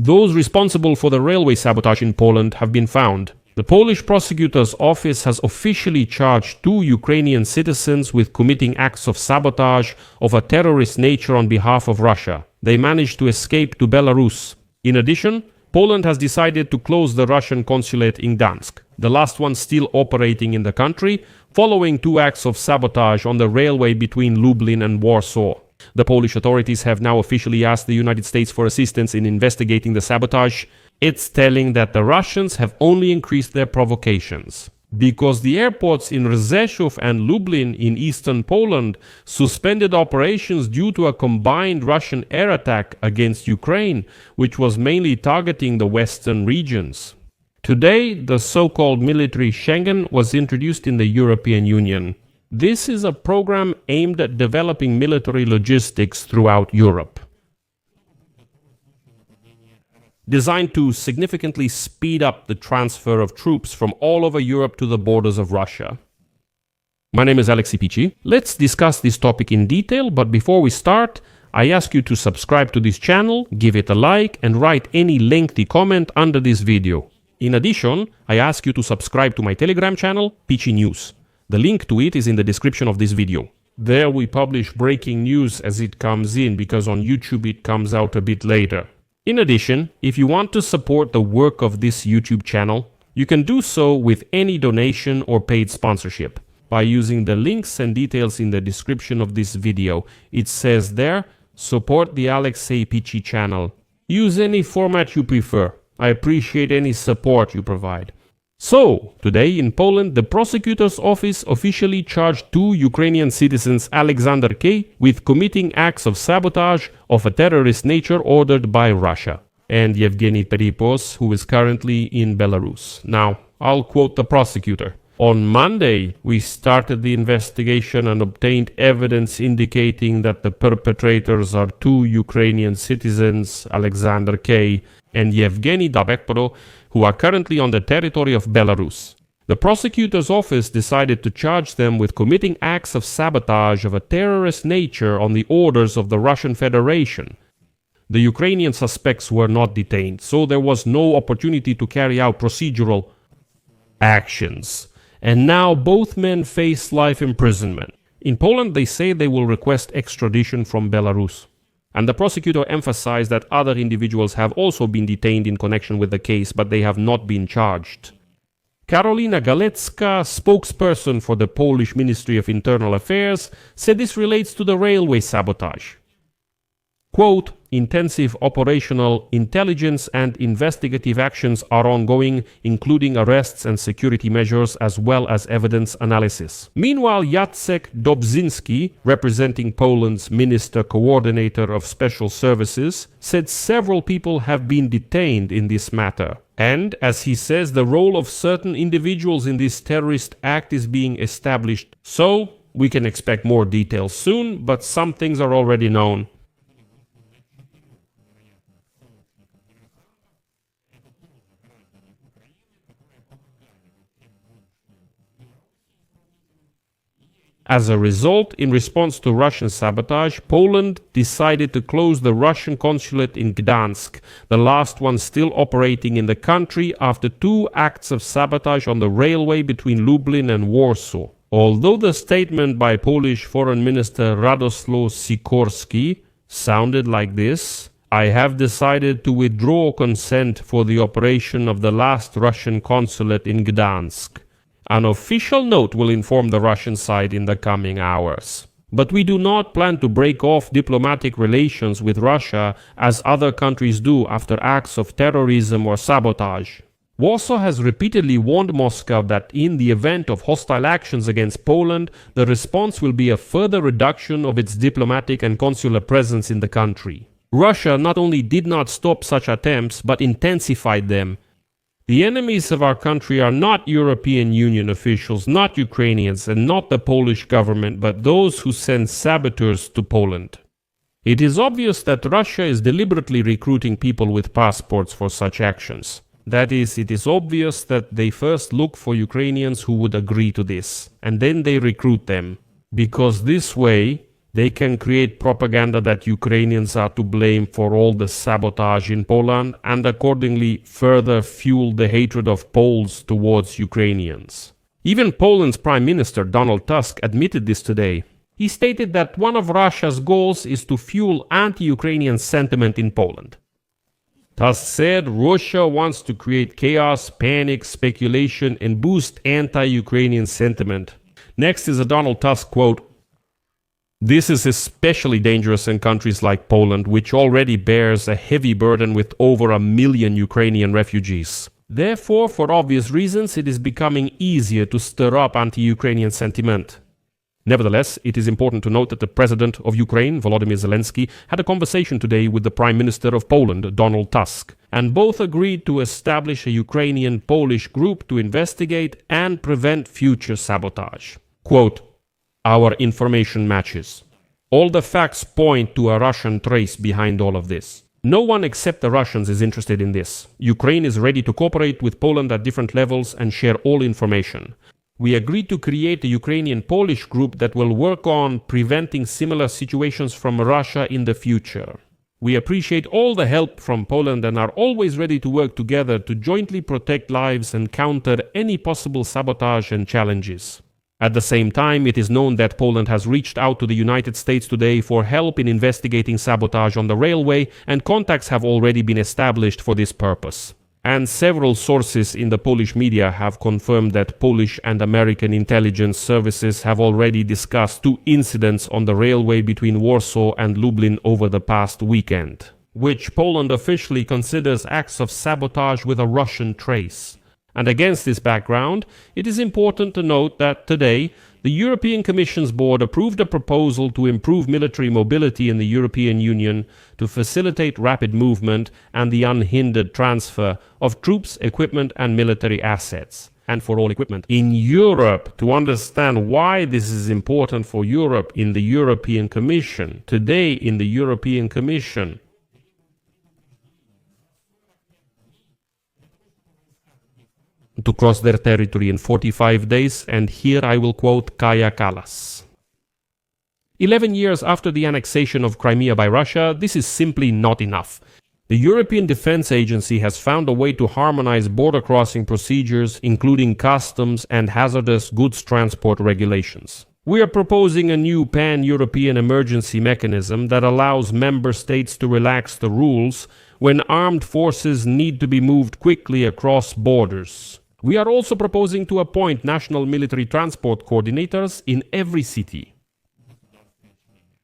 Those responsible for the railway sabotage in Poland have been found. The Polish prosecutor's office has officially charged 2 Ukrainian citizens with committing acts of sabotage of a terrorist nature on behalf of Russia. They managed to escape to Belarus. In addition, Poland has decided to close the Russian consulate in Gdansk, the last one still operating in the country, following 2 acts of sabotage on the railway between Lublin and Warsaw. The Polish authorities have now officially asked the United States for assistance in investigating the sabotage. It's telling that the Russians have only increased their provocations, because the airports in Rzeszów and Lublin in eastern Poland suspended operations due to a combined Russian air attack against Ukraine, which was mainly targeting the western regions. Today, the so-called military Schengen was introduced in the European Union. This is a program aimed at developing military logistics throughout Europe, designed to significantly speed up the transfer of troops from all over Europe to the borders of Russia. My name is Alexei Pici. Let's discuss this topic in detail, but before we start, I ask you to subscribe to this channel, give it a like, and write any lengthy comment under this video. In addition, I ask you to subscribe to my Telegram channel, Pici News. The link to it is in the description of this video. There we publish breaking news as it comes in, because on YouTube it comes out a bit later. In addition, if you want to support the work of this YouTube channel, you can do so with any donation or paid sponsorship by using the links and details in the description of this video. It says there, support the Alexei Pici channel. Use any format you prefer. I appreciate any support you provide. So, today in Poland, the prosecutor's office officially charged 2 Ukrainian citizens, Alexander K., with committing acts of sabotage of a terrorist nature ordered by Russia, and Yevgeny Peripos, who is currently in Belarus. Now, I'll quote the prosecutor. On Monday, we started the investigation and obtained evidence indicating that the perpetrators are 2 Ukrainian citizens, Alexander K. and Yevgeny Dabekpro, who are currently on the territory of Belarus. The prosecutor's office decided to charge them with committing acts of sabotage of a terrorist nature on the orders of the Russian Federation. The Ukrainian suspects were not detained, so there was no opportunity to carry out procedural actions. And now both men face life imprisonment. In Poland, they say they will request extradition from Belarus. And the prosecutor emphasized that other individuals have also been detained in connection with the case, but they have not been charged. Karolina Galecka, spokesperson for the Polish Ministry of Internal Affairs, said this relates to the railway sabotage. Quote, intensive operational intelligence and investigative actions are ongoing, including arrests and security measures as well as evidence analysis. Meanwhile, Jacek Dobzinski, representing Poland's Minister Coordinator of Special Services, said several people have been detained in this matter. And, as he says, the role of certain individuals in this terrorist act is being established. So, we can expect more details soon, but some things are already known. As a result, in response to Russian sabotage, Poland decided to close the Russian consulate in Gdansk, the last one still operating in the country after 2 acts of sabotage on the railway between Lublin and Warsaw. Although the statement by Polish Foreign Minister Radosław Sikorski sounded like this: I have decided to withdraw consent for the operation of the last Russian consulate in Gdansk. An official note will inform the Russian side in the coming hours. But we do not plan to break off diplomatic relations with Russia as other countries do after acts of terrorism or sabotage. Warsaw has repeatedly warned Moscow that in the event of hostile actions against Poland, the response will be a further reduction of its diplomatic and consular presence in the country. Russia not only did not stop such attempts, but intensified them. The enemies of our country are not European Union officials, not Ukrainians, and not the Polish government, but those who send saboteurs to Poland. It is obvious that Russia is deliberately recruiting people with passports for such actions. That is, it is obvious that they first look for Ukrainians who would agree to this, and then they recruit them. Because this way, They can create propaganda that Ukrainians are to blame for all the sabotage in Poland and accordingly further fuel the hatred of Poles towards Ukrainians. Even Poland's Prime Minister Donald Tusk admitted this today. He stated that one of Russia's goals is to fuel anti-Ukrainian sentiment in Poland. Tusk said Russia wants to create chaos, panic, speculation, and boost anti-Ukrainian sentiment. Next is a Donald Tusk quote. This is especially dangerous in countries like Poland, which already bears a heavy burden with over 1 million Ukrainian refugees. Therefore, for obvious reasons, it is becoming easier to stir up anti-Ukrainian sentiment. Nevertheless, it is important to note that the President of Ukraine, Volodymyr Zelensky, had a conversation today with the Prime Minister of Poland, Donald Tusk, and both agreed to establish a Ukrainian-Polish group to investigate and prevent future sabotage. Quote, our information matches. All the facts point to a Russian trace behind all of this. No one except the Russians is interested in this. Ukraine is ready to cooperate with Poland at different levels and share all information. We agreed to create a Ukrainian-Polish group that will work on preventing similar situations from Russia in the future. We appreciate all the help from Poland and are always ready to work together to jointly protect lives and counter any possible sabotage and challenges. At the same time, it is known that Poland has reached out to the United States today for help in investigating sabotage on the railway, and contacts have already been established for this purpose. And several sources in the Polish media have confirmed that Polish and American intelligence services have already discussed 2 incidents on the railway between Warsaw and Lublin over the past weekend, which Poland officially considers acts of sabotage with a Russian trace. And against this background, it is important to note that today, the European Commission's board approved a proposal to improve military mobility in the European Union to facilitate rapid movement and the unhindered transfer of troops, equipment and military assets, and for all equipment in Europe. To understand why this is important for Europe in the European Commission, today in the European Commission, to cross their territory in 45 days, and here I will quote Kaja Kallas. 11 years after the annexation of Crimea by Russia, this is simply not enough. The European Defense Agency has found a way to harmonize border crossing procedures, including customs and hazardous goods transport regulations. We are proposing a new pan-European emergency mechanism that allows member states to relax the rules when armed forces need to be moved quickly across borders. We are also proposing to appoint national military transport coordinators in every city.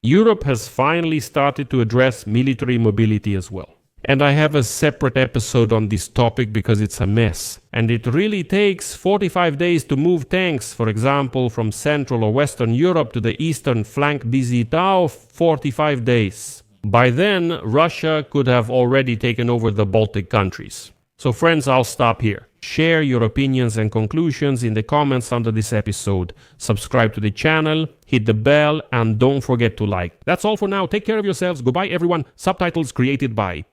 Europe has finally started to address military mobility as well. And I have a separate episode on this topic because it's a mess. And it really takes 45 days to move tanks, for example, from Central or Western Europe to the eastern flank busy now 45 days. By then, Russia could have already taken over the Baltic countries. So friends, I'll stop here. Share your opinions and conclusions in the comments under this episode. Subscribe to the channel, hit the bell, and don't forget to like. That's all for now. Take care of yourselves. Goodbye everyone. Subtitles created by